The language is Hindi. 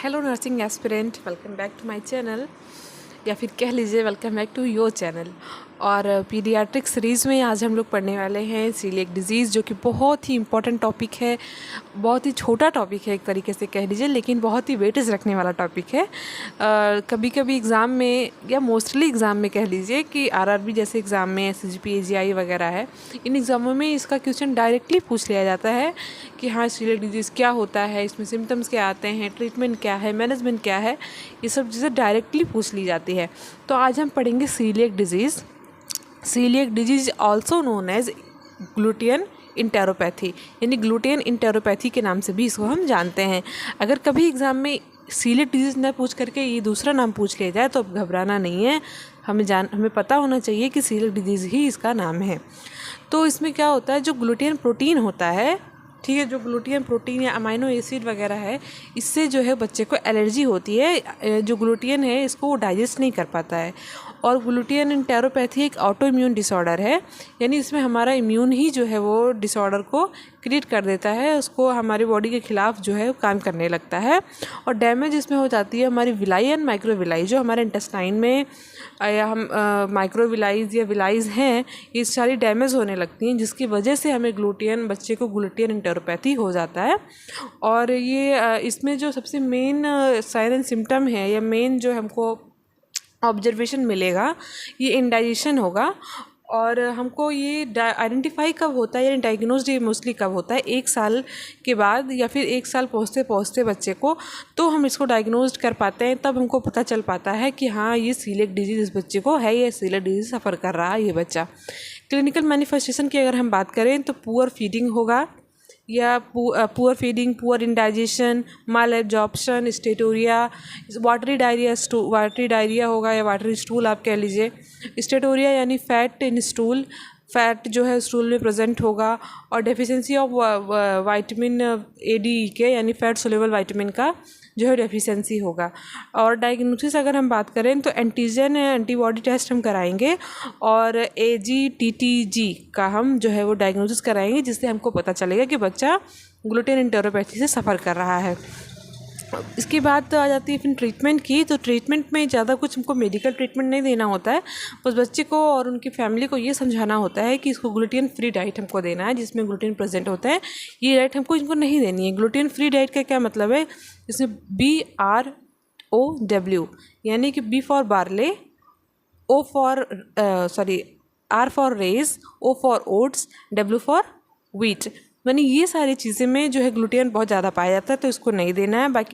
Hello nursing aspirant, welcome back to my channel, या फिर कह लीजिए welcome back to your channel. और पीडियाट्रिक सीरीज़ में आज हम लोग पढ़ने वाले हैं सीलिएक डिजीज़, जो कि बहुत ही इम्पोर्टेंट टॉपिक है। बहुत ही छोटा टॉपिक है एक तरीके से कह लीजिए, लेकिन बहुत ही वेटेज रखने वाला टॉपिक है। कभी कभी एग्ज़ाम में या मोस्टली एग्ज़ाम में कह लीजिए कि आरआरबी जैसे एग्ज़ाम में एसजीपी एजीआई वगैरह है, इन एग्ज़ामों में इसका क्वेश्चन डायरेक्टली पूछ लिया जाता है कि हाँ सीलिएक डिजीज़ क्या होता है, इसमें सिम्टम्स क्या आते हैं, ट्रीटमेंट क्या है, मैनेजमेंट क्या है, ये सब चीज़ें डायरेक्टली पूछ ली जाती है। तो आज हम पढ़ेंगे celiac disease. Celiac disease also known as gluten enteropathy, यानी ग्लूटेन इंटेरोपैथी के नाम से भी इसको हम जानते हैं। अगर कभी एग्ज़ाम में सीलिएक डिजीज़ न पूछ करके ये दूसरा नाम पूछ लिया जाए तो अब घबराना नहीं है। हमें पता होना चाहिए कि सीलिएक डिजीज़ ही इसका नाम है। तो इसमें क्या होता है, जो ग्लूटेन प्रोटीन होता है, ठीक है, जो ग्लूटेन प्रोटीन या अमाइनो एसिड वगैरह है, इससे जो है बच्चे को एलर्जी होती है। जो ग्लूटेन है इसको वो डाइजेस्ट नहीं कर पाता है। और ग्लूटेन इंटेरोपैथी एक ऑटो इम्यून डिसऑर्डर है, यानी इसमें हमारा इम्यून ही जो है वो डिसऑर्डर को क्रिएट कर देता है, उसको हमारी बॉडी के खिलाफ जो है काम करने लगता है। और डैमेज इसमें हो जाती है हमारी विलाई एंड माइक्रोविलाई, जो हमारे इंटेस्टाइन में या हम माइक्रोविलाइज या विलाइज हैं, ये सारी डैमेज होने लगती हैं, जिसकी वजह से हमें बच्चे को ग्लूटेन इंटेरोपैथी हो जाता है। और ये इसमें जो सबसे मेन साइन एंड सिम्टम है या मेन जो हमको ऑब्जर्वेशन मिलेगा, ये इंडाइजेशन होगा। और हमको ये आइडेंटिफाई कब होता है, यानी डायग्नोज ये मोस्टली कब होता है, 1 साल के बाद या फिर 1 साल पहुँचते पहुँचते बच्चे को, तो हम इसको डायग्नोज कर पाते हैं। तब हमको पता चल पाता है कि हाँ ये सीलिएक डिजीज़ इस बच्चे को है, ये सीलिएक डिजीज़ सफ़र कर रहा है ये बच्चा। क्लिनिकल मैनिफेस्टेशन की अगर हम बात करें तो पुअर फीडिंग होगा, या पुअर फीडिंग, पुअर इंडाइजेशन, माल एब्जॉर्प्शन, स्टेटोरिया, वाटरी डायरिया होगा या वाटरी स्टूल आप कह लीजिए। स्टेटोरिया यानी फैट इन स्टूल, फैट जो है स्टूल में प्रेजेंट होगा। और deficiency of vitamin A D के, यानी फैट सोल्यूबल विटामिन का जो है डेफिशिएंसी होगा। और डायग्नोसिस अगर हम बात करें तो एंटीजन एंटीबॉडी टेस्ट हम कराएंगे, और AGTTG का हम जो है वो डायग्नोसिस कराएंगे, जिससे हमको पता चलेगा कि बच्चा ग्लूटेन इंटेरोपैथी से सफ़र कर रहा है। इसके बाद तो आ जाती है फिर ट्रीटमेंट की। तो ट्रीटमेंट में ज़्यादा कुछ हमको मेडिकल ट्रीटमेंट नहीं देना होता है, बस बच्चे को और उनकी फैमिली को ये समझाना होता है कि इसको ग्लूटेन फ्री डाइट हमको देना है, जिसमें ग्लूटेन प्रेजेंट होता है। ये डाइट हमको इनको नहीं देनी है। ग्लूटेन फ्री डाइट का क्या मतलब है, इसमें BROW, यानी कि B for barley, R for rye, O for oats, W for wheat, यानी ये सारी चीज़ें में जो है ग्लूटेन बहुत ज़्यादा पाया जाता है, तो इसको नहीं देना है। बाकी